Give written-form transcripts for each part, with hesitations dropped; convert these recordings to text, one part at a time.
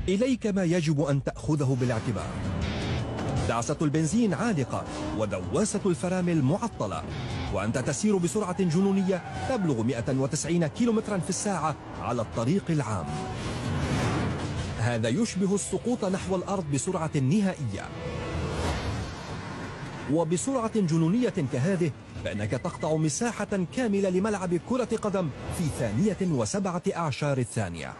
إليك ما يجب أن تأخذه بالاعتبار: دعسة البنزين عالقة ودواسة الفرامل معطلة، وأنت تسير بسرعة جنونية تبلغ 190 كيلومترا في الساعة على الطريق العام. هذا يشبه السقوط نحو الأرض بسرعة نهائية. وبسرعة جنونية كهذه فإنك تقطع مساحة كاملة لملعب كرة قدم في 2.7 ثانية.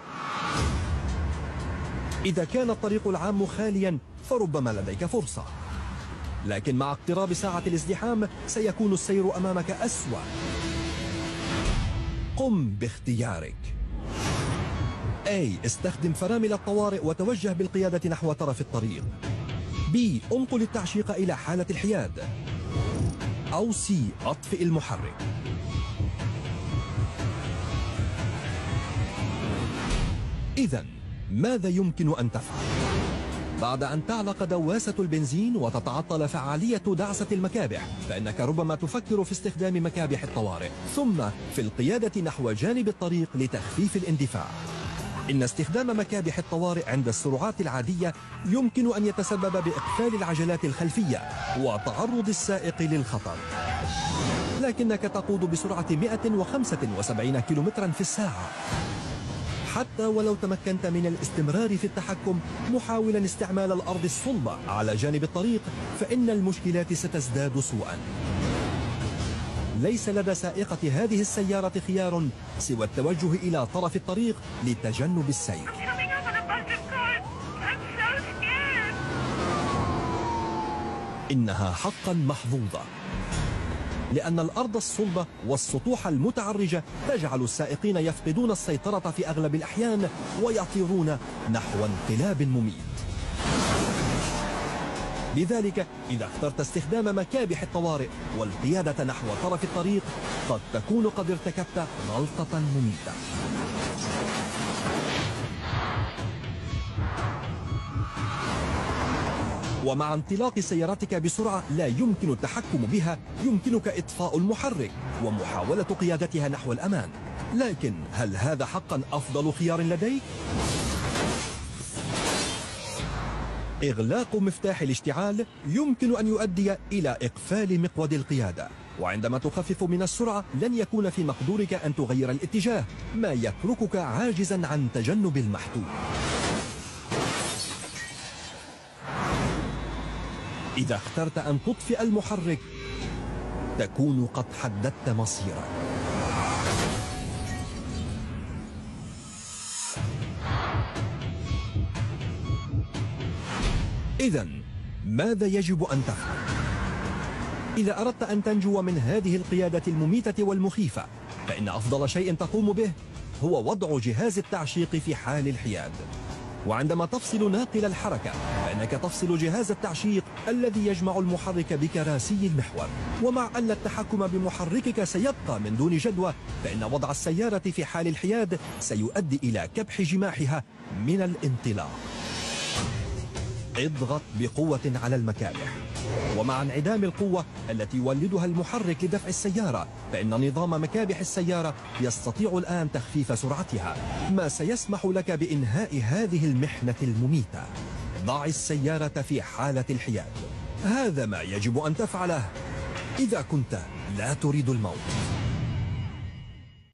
إذا كان الطريق العام خاليا فربما لديك فرصة، لكن مع اقتراب ساعة الازدحام سيكون السير أمامك أسوأ. قم باختيارك: A. استخدم فرامل الطوارئ وتوجه بالقيادة نحو طرف الطريق. B. انقل التعشيق إلى حالة الحياد. أو C. أطفئ المحرك. إذن ماذا يمكن أن تفعل؟ بعد أن تعلق دواسة البنزين وتتعطل فعالية دعسة المكابح، فإنك ربما تفكر في استخدام مكابح الطوارئ، ثم في القيادة نحو جانب الطريق لتخفيف الاندفاع. إن استخدام مكابح الطوارئ عند السرعات العادية يمكن أن يتسبب بإقفال العجلات الخلفية وتعرض السائق للخطر، لكنك تقود بسرعة 175 كيلومترا في الساعة. حتى ولو تمكنت من الاستمرار في التحكم محاولا استعمال الأرض الصلبة على جانب الطريق، فإن المشكلات ستزداد سوءا. ليس لدى سائقة هذه السيارة خيار سوى التوجه إلى طرف الطريق لتجنب السير. إنها حقا محظوظة، لأن الأرض الصلبة والسطوح المتعرجة تجعل السائقين يفقدون السيطرة في أغلب الأحيان ويطيرون نحو انقلاب مميت. لذلك إذا اخترت استخدام مكابح الطوارئ والقيادة نحو طرف الطريق قد تكون قد ارتكبت غلطة مميتة. ومع انطلاق سيارتك بسرعة لا يمكن التحكم بها، يمكنك إطفاء المحرك ومحاولة قيادتها نحو الأمان. لكن هل هذا حقا أفضل خيار لديك؟ إغلاق مفتاح الاشتعال يمكن أن يؤدي إلى إقفال مقود القيادة، وعندما تخفف من السرعة لن يكون في مقدورك أن تغير الاتجاه، ما يتركك عاجزا عن تجنب المحتوم. إذا اخترت أن تطفئ المحرك تكون قد حددت مصيرك. إذن ماذا يجب أن تفعل؟ إذا أردت أن تنجو من هذه القيادة المميتة والمخيفة، فإن أفضل شيء تقوم به هو وضع جهاز التعشيق في حال الحياد. وعندما تفصل ناقل الحركة فإنك تفصل جهاز التعشيق الذي يجمع المحرك بكراسي المحور. ومع أن التحكم بمحركك سيبقى من دون جدوى، فإن وضع السيارة في حال الحياد سيؤدي إلى كبح جماحها من الانطلاق. اضغط بقوة على المكابح، ومع انعدام القوة التي يولدها المحرك لدفع السيارة، فإن نظام مكابح السيارة يستطيع الآن تخفيف سرعتها، ما سيسمح لك بإنهاء هذه المحنة المميتة. ضع السيارة في حالة الحياد. هذا ما يجب أن تفعله إذا كنت لا تريد الموت.